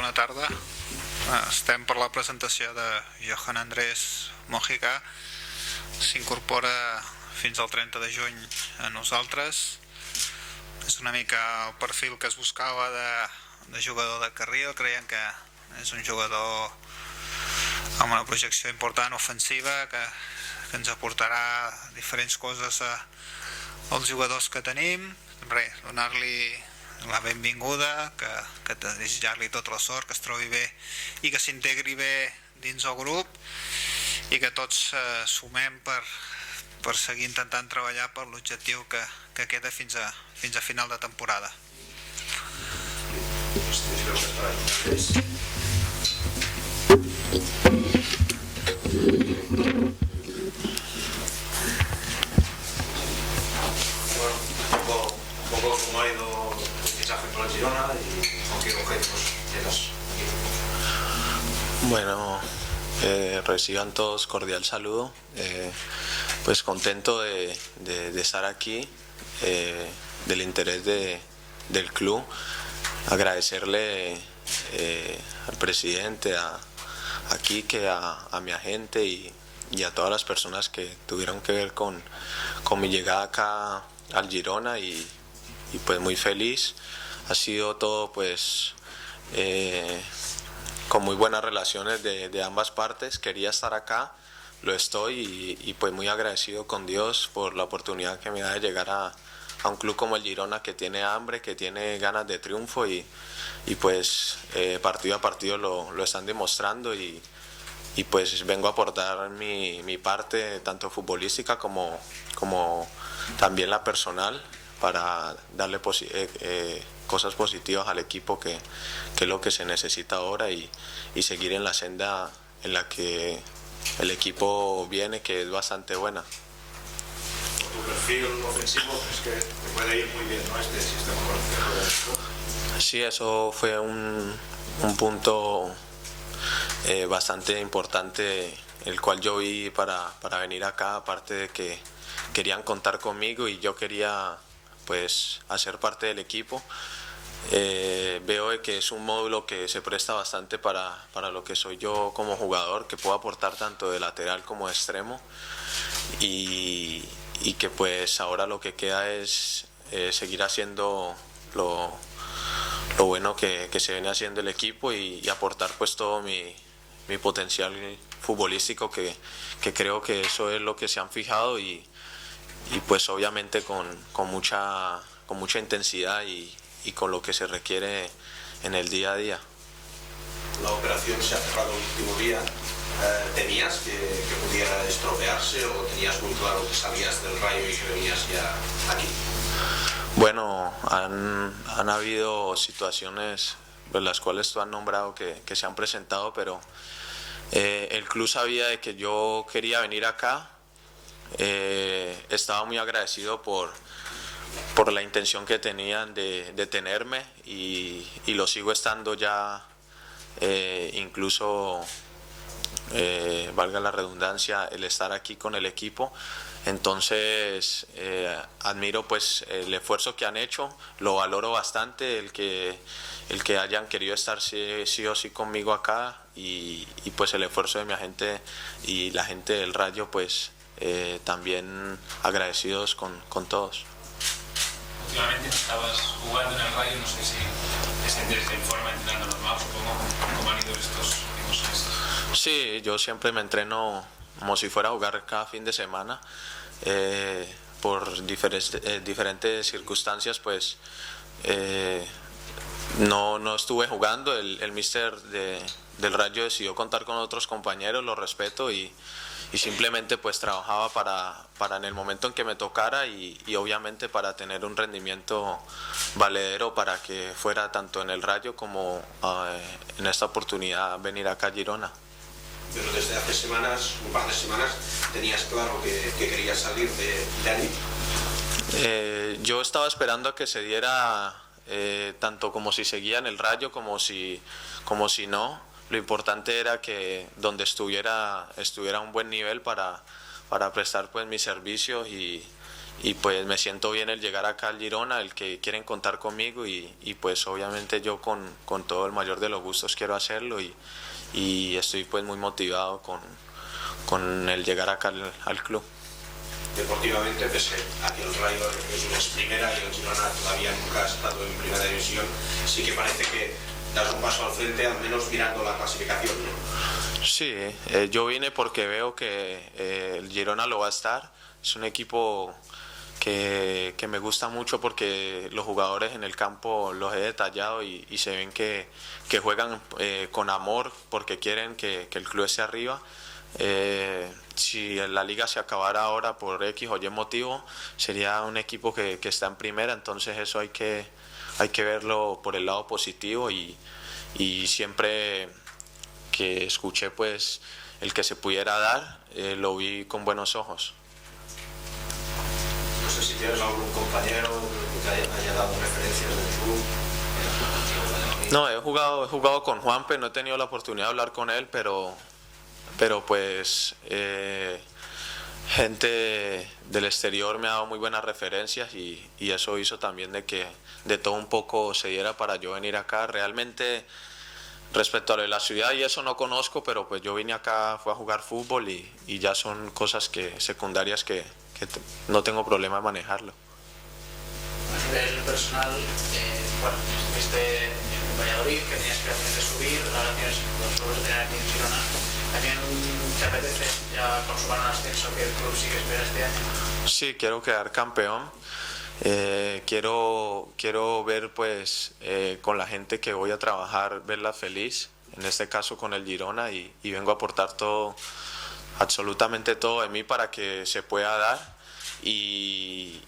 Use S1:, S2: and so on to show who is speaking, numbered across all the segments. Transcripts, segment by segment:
S1: bona tarda. Estem per la presentació de Johan Andrés Mojica. S'incorpora fins al 30 de juny a nosaltres. És una mica el perfil que es buscava de jugador de carril. Creiem que és un jugador amb una projecció important ofensiva que ens aportarà diferents coses als jugadors que tenim. Donar-li la benvinguda, que desitjar-li tota la sort, que es trobi bé i que s'integri bé dins el grup i que tots sumem per seguir intentant treballar per l'objectiu que queda fins a final de temporada.
S2: Un poco cómo ha ido el fichaje por el Girona y con qué objetivos llegas aquí.
S3: Bueno, reciban todos cordial saludo, pues contento de estar aquí, del interés del club, agradecerle al presidente, a Quique, a mi agente y a todas las personas que tuvieron que ver con mi llegada acá al Girona y pues muy feliz. Ha sido todo pues con muy buenas relaciones de ambas partes. Quería estar acá, lo estoy y pues muy agradecido con Dios por la oportunidad que me da de llegar a un club como el Girona, que tiene hambre, que tiene ganas de triunfo y pues partido a partido lo están demostrando y pues vengo a aportar mi parte tanto futbolística como también la personal, para darle cosas positivas al equipo, que es lo que se necesita ahora, y seguir en la senda en la que el equipo viene, que es bastante buena.
S2: Tu perfil ofensivo es que te puede ir muy bien, ¿no? Este sistema colectivo.
S3: Sí, eso fue un punto bastante importante, el cual yo vi para venir acá, aparte de que querían contar conmigo y yo quería pues hacer parte del equipo. Veo que es un módulo que se presta bastante para lo que soy yo como jugador, que puedo aportar tanto de lateral como de extremo, y que pues ahora lo que queda es seguir haciendo lo bueno que se viene haciendo el equipo y aportar pues todo mi potencial futbolístico, que creo que eso es lo que se han fijado, y pues obviamente con mucha intensidad y con lo que se requiere en el día a día.
S2: La operación se ha cerrado el último día. ¿Temías que pudiera estropearse o tenías muy claro que salías del Rayo y que venías ya aquí?
S3: Bueno, han habido situaciones en las cuales tú has nombrado que se han presentado, pero el club sabía de que yo quería venir acá. Estaba muy agradecido por la intención que tenían de tenerme, y lo sigo estando ya, incluso valga la redundancia, el estar aquí con el equipo. Entonces admiro pues el esfuerzo que han hecho, lo valoro bastante, el que hayan querido estar sí o sí conmigo acá, y pues el esfuerzo de mi agente y la gente del Rayo, pues también agradecidos con todos.
S4: Últimamente estabas jugando en el Rayo, no sé si te sientes en forma entrenando normal, supongo. ¿Cómo han ido estos últimos meses?
S3: Sí, yo siempre me entreno como si fuera a jugar cada fin de semana. Por diferentes circunstancias, pues no estuve jugando. El míster del Rayo decidió contar con otros compañeros, lo respeto, y simplemente pues trabajaba para en el momento en que me tocara, y obviamente para tener un rendimiento valedero para que fuera tanto en el Rayo como en esta oportunidad venir acá a Girona.
S2: Pero desde hace semanas, un par de semanas, tenías claro que querías salir de allí.
S3: Yo estaba esperando a que se diera, tanto como si seguía en el Rayo como si no. Lo importante era que donde estuviera a un buen nivel para prestar pues mis servicios y pues me siento bien el llegar acá al Girona, el que quieren contar conmigo y pues obviamente yo con todo el mayor de los gustos quiero hacerlo y estoy pues muy motivado con el llegar acá al club.
S2: Deportivamente, pese a que el Rayo es primera y el Girona todavía nunca ha estado en primera división, sí que parece que das un paso al frente, al menos mirando la clasificación, ¿no?
S3: Sí, yo vine porque veo que el Girona lo va a estar. Es un equipo que me gusta mucho porque los jugadores en el campo los he detallado y se ven que juegan con amor porque quieren que el club esté arriba. Si la liga se acabara ahora por X o Y motivo, sería un equipo que está en primera, entonces eso hay que verlo por el lado positivo y siempre que escuché pues el que se pudiera dar, lo vi con buenos ojos.
S2: No sé si tienes algún compañero que te haya dado referencias del club.
S3: No, he jugado con Juanpe, no he tenido la oportunidad de hablar con él, pero pues gente del exterior me ha dado muy buenas referencias y eso hizo también de que de todo un poco se diera para yo venir acá. Realmente respecto a lo de la ciudad y eso no conozco, pero pues yo vine acá, fue a jugar fútbol y ya son cosas secundarias que no tengo problema en manejarlo.
S5: A nivel personal, bueno, estuviste en Valladolid, que tenías aspiraciones de subir, ahora tienes los logros de tener aquí en Girona. ¿También te apetece ya consumar un ascenso que el club sí que espera este año?
S3: Sí, quiero quedar campeón. Quiero ver pues con la gente que voy a trabajar, verla feliz, en este caso con el Girona y vengo a aportar todo, absolutamente todo de mí para que se pueda dar y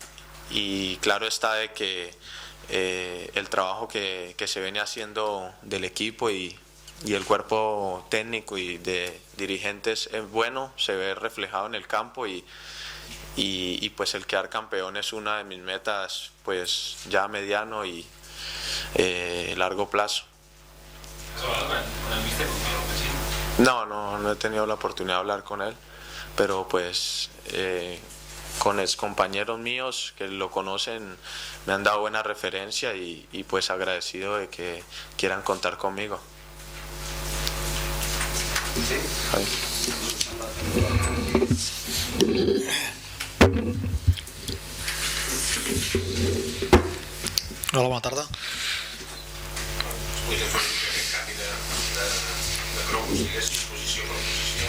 S3: claro está de que el trabajo que se viene haciendo del equipo y el cuerpo técnico y de dirigentes es bueno, se ve reflejado en el campo y pues el quedar campeón es una de mis metas pues ya a mediano y largo plazo.
S4: ¿Has hablado con el míster?
S3: No he tenido la oportunidad de hablar con él, pero pues con ex compañeros míos que lo conocen me han dado buena referencia y pues agradecido de que quieran contar conmigo.
S2: Sí.
S6: Hola, bona tarda.
S2: Vull fer aquest canvi de cromos, diguéssim, posició per posició,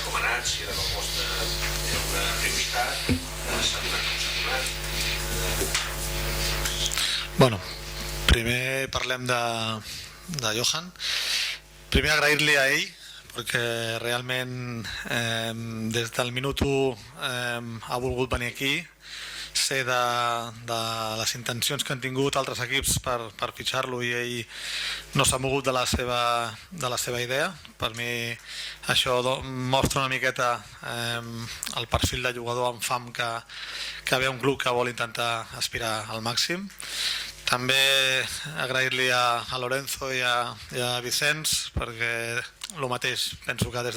S2: com ha anat, si era proposta una prioritat, s'ha donat com s'ha donat.
S6: Bueno, primer parlem de Johan. Primer agrair-li a ell perquè realment des del minut 1 ha volgut venir aquí. Sé de les intencions que han tingut altres equips per fitxar-lo i ell no s'ha mogut de la seva idea. Per mi això mostra una miqueta el perfil de jugador amb fam que ve a un club que vol intentar aspirar al màxim. També agrair-li a Lorenzo i a Vicenç perquè el mateix, penso que des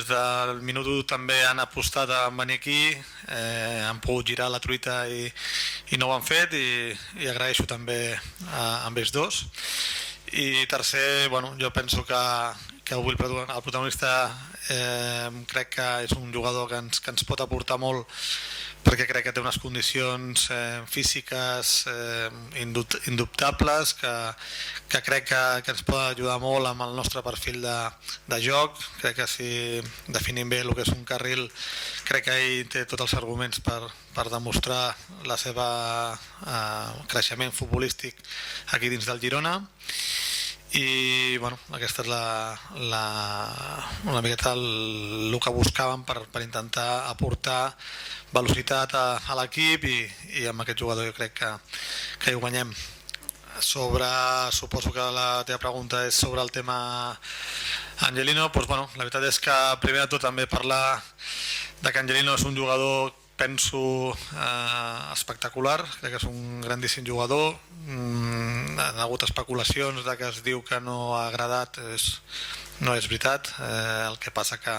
S6: del minut 1 també han apostat a venir aquí, han pogut girar la truita i no ho han fet i agraeixo també a ells dos. I tercer, bueno, jo penso que avui el protagonista crec que és un jugador que ens pot aportar molt perquè crec que té unes condicions físiques indubtables que crec que ens pot ajudar molt amb el nostre perfil de joc. Crec que si definim bé el que és un carril, crec que ell té tots els arguments per demostrar la seva creixement futbolístic aquí dins del Girona. I bueno, aquesta és una miqueta el que buscàvem per intentar aportar velocitat a l'equip i amb aquest jugador jo crec que hi guanyem. Suposo que la teva pregunta és sobre el tema Angelino. Doncs, bueno, la veritat és que primer de tot també parlar de que Angelino és un jugador penso espectacular, crec que és un grandíssim jugador. Han hagut especulacions de que es diu que no ha agradat, no és veritat. El que passa que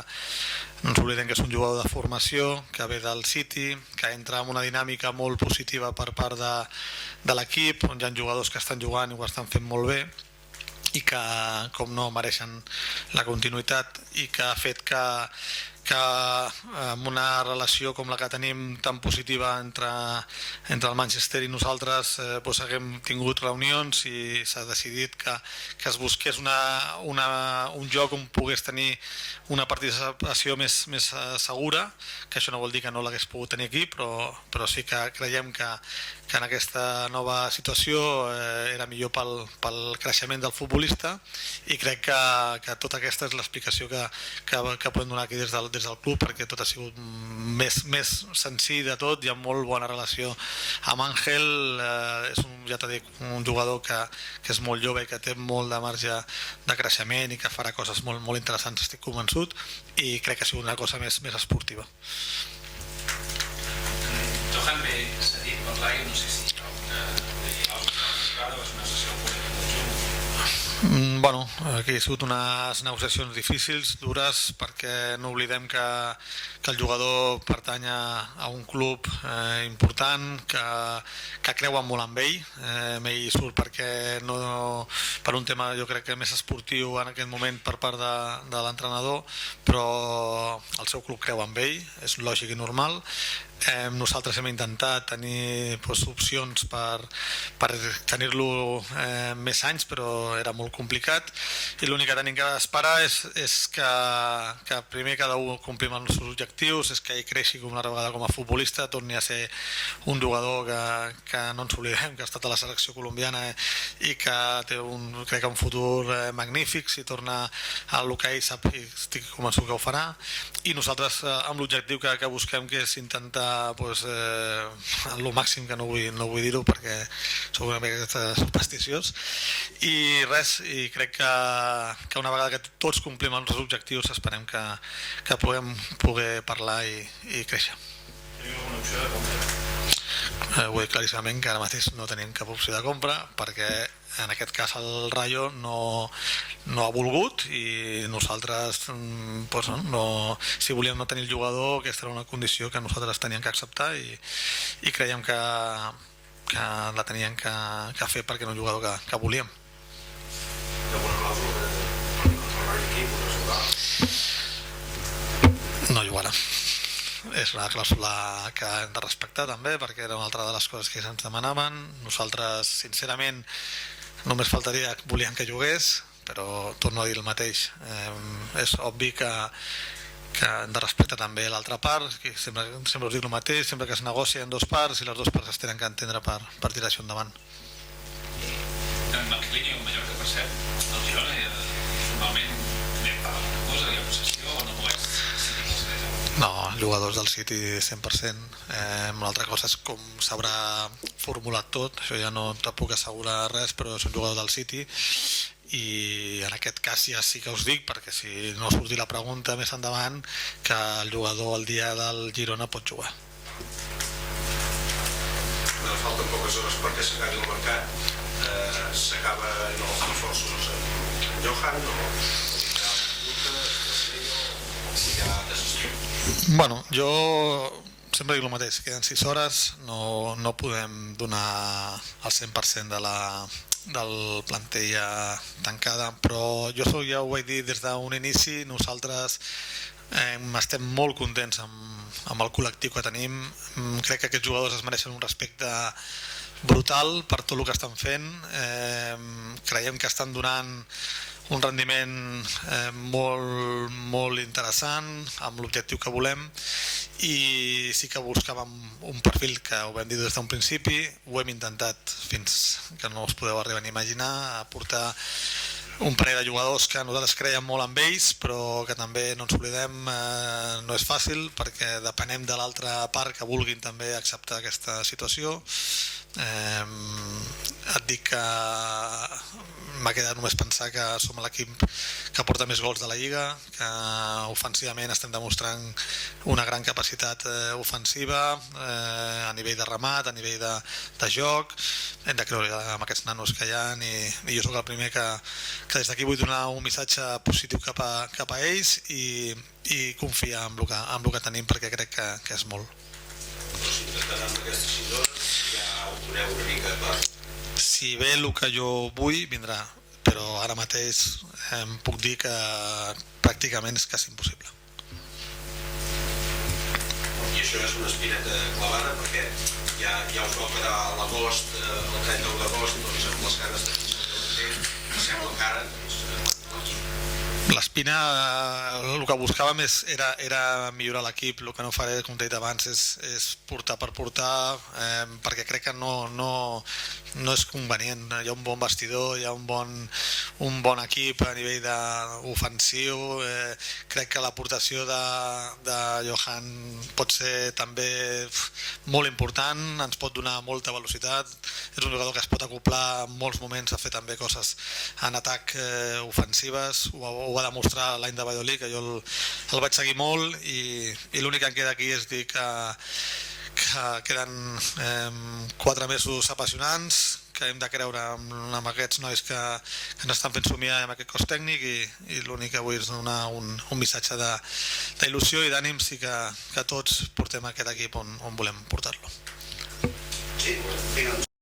S6: no ens oblidem que és un jugador de formació, que ve del City, que entra en una dinàmica molt positiva per part de l'equip, on hi ha jugadors que estan jugant i ho estan fent molt bé i que, com no, mereixen la continuïtat, i que ha fet que amb una relació com la que tenim tan positiva entre el Manchester i nosaltres, haguem tingut reunions i s'ha decidit que es busqués un joc on pogués tenir una participació més segura, que això no vol dir que no l'hagués pogut tenir aquí, però sí que creiem que en aquesta nova situació era millor pel creixement del futbolista, i crec que tota aquesta és l'explicació que podem donar aquí des del club, perquè tot ha sigut més senzill de tot. Hi ha molt bona relació amb Ángel, és ja t'he dit, un jugador que és molt jove i que té molt de marge de creixement i que farà coses molt interessants, estic convençut, i crec que ha sigut una cosa més esportiva.
S4: Johan ve cedit pel Rayo, no sé si hi ha una sessió
S6: Bueno, aquí ha sigut unes negociacions difícils, dures, perquè no oblidem que el jugador pertany a un club important, que creuen molt amb ell. Ell surt perquè per un tema, jo crec que més esportiu en aquest moment per part de l'entrenador, però el seu club creu amb ell, és lògic i normal. Nosaltres hem intentat tenir opcions per tenir-lo més anys, però era molt complicat, i l'únic que tenim que esperar és que primer cada un complim els nostres objectius, és que ell creixi com una vegada com a futbolista, torni a ser un jugador que no ens oblidem que ha estat a la selecció colombiana i que té crec que un futur magnífic si torna a el que ell sap, i estic convençut que ho farà, i nosaltres amb l'objectiu que busquem, que és intentar el màxim, que no vull dir-ho perquè sóc una mica supersticiós, i res, i crec que una vegada que tots complim els objectius esperem que puguem poder parlar i créixer.
S4: Teniu alguna opció de compra?
S6: Vull dir claríssimament que ara mateix no tenim cap opció de compra, perquè en aquest cas el Rayo no ha volgut, i nosaltres si volíem no tenir el jugador, aquesta era una condició que nosaltres teníem que acceptar, i creiem que la teníem que fer perquè era un jugador que volíem.
S2: Hi ha alguna clàusula per controlar l'equip o no jugar?
S6: No jugarà. És una clàusula que hem de respectar també, perquè era una altra de les coses que ens demanaven. Nosaltres, sincerament, només faltaria que volíem que jugués, però torno a dir el mateix. És obvi que hem de respectar també l'altra part, que sempre us dic el mateix, sempre que es negocia en dues parts, i les dues parts es tenen que entendre per tirar això endavant.
S4: En Marquelini o Mallorca, per cert, el Girona normalment anem per alguna cosa, hi ha possessió o no és?
S6: No, jugadors del City 100%. Una altra cosa és com s'haurà formulat tot, això ja no te puc assegurar res, però és un jugador del City, i en aquest cas ja sí que us dic, perquè si no surti la pregunta més endavant, que el jugador el dia del Girona pot jugar.
S2: Falten poques hores perquè s'acabi el mercat. S'acaben els esforços en Johan o tindrà un punt,
S6: Bueno, jo sempre dic el mateix, queden 6 hores, no podem donar el 100% del plantilla tancada, però jo ja ho vaig dir des d'un inici, nosaltres estem molt contents amb el col·lectiu que tenim. Crec que aquests jugadors es mereixen un respecte brutal per tot el que estan fent. Creiem que estan donant un rendiment molt interessant, amb l'objectiu que volem, i sí que buscàvem un perfil que ho vam dir des d'un principi, ho hem intentat fins que no us podeu arribar a imaginar, a portar un parell de jugadors que nosaltres creiem molt amb ells, però que també no ens oblidem, no és fàcil, perquè depenem de l'altra part que vulguin també acceptar aquesta situació, Et dic que m'ha quedat només pensar que som l'equip que porta més gols de la Lliga, que ofensivament estem demostrant una gran capacitat ofensiva a nivell de remat, a nivell de joc. Hem de creure amb aquests nanos que hi ha i jo sóc el primer que des d'aquí vull donar un missatge positiu cap a ells i confiar en el que tenim, perquè crec que és molt.
S2: Si intentaran aquestes 6 hores ja ho doneu una mica clar.
S6: Si ve el que jo vull, vindrà, però ara mateix puc dir que pràcticament és quasi impossible.
S2: I això és una espineta clavada, perquè ja us va operar a l'agost, el 31 d'agost, doncs amb les cares de fins sembla que ara
S6: l'espina, el que buscàvem era millorar l'equip. El que no faré, com t'he dit abans, és portar per portar, perquè crec que no és convenient. Hi ha un bon vestidor, hi ha un bon equip a nivell ofensiu. Crec que l'aportació de Johan pot ser també molt important, ens pot donar molta velocitat. És un jugador que es pot acoplar en molts moments a fer també coses en atac ofensives. Ho va demostrar l'any de Valladolid, que jo el vaig seguir molt, i l'únic que em queda aquí és dir que queden 4 mesos apassionants, que hem de creure amb aquests nois que ens estan fent somiar amb aquest cos tècnic, i l'únic que vull és donar un missatge d'il·lusió i d'ànims, i que tots portem aquest equip on volem portar-lo.
S2: Sí, vinga.